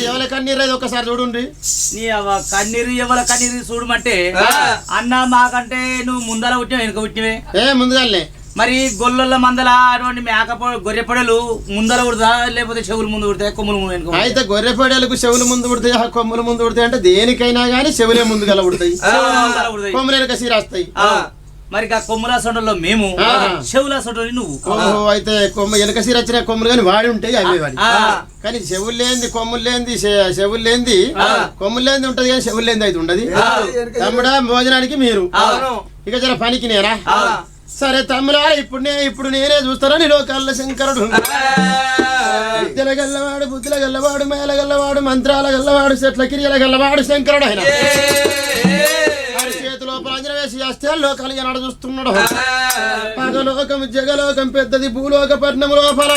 ఎవరి కన్నీరు అది ఒకసారి చూడండి. నీ కన్నీరు ఎవరి కన్నీరు చూడమంటే అన్న మాకంటే నువ్వు ముందర పుట్టినావు వెనుక పుట్టినవే ముందుగానే మరి గొల్లల మందల అటువంటి గొర్రె పొడలు ముందర ఉడతా లేకపోతే చెవులు ముందు ఉడతాయి కొమ్ములు ముందు అయితే గొర్రె పొడలకు చెవులు ముందు ఉడతాయి కొమ్ములు ముందు ఉడతాయి అంటే దేనికైనా గానీ చెవులే ముందు గల ఉడతాయి కొమ్ములు వెనక సీరాస్తాయి మరి కొమ్ముల సొంటలో మేము చెవుల సొంటని నువ్వు అయితే కొమ్మ వెనక సీర వచ్చిన కొమ్ములు కానీ వాడి ఉంటాయి అవి వాడి కానీ చెవులు లేనిది కొమ్ములు లేనిది చెవులు లేనిది కొమ్ములు లేనిది ఉంటది కానీ చెవులు లేనిది అయితే ఉండదు తమ్ముడా భోజనానికి మీరు ఇక జర పనికి నేరా సరే తమ్ముడా ఇప్పుడు నేనే చూస్తానని లోకాల శంకరుడు విద్యల గల్లవాడు బుద్ధుల గల్లవాడు మేల గల్లవాడు మంత్రాల గల్లవాడు చెట్ల కిరియల గల్లవాడు శంకరుడు ఆయన చేతిలో ప్రాంజన వేసి చేస్తే లోకాలు ఎనాడు చూస్తున్నాడు పగలోకం జగలోకం పెద్దది భూలోక పట్నం లోపల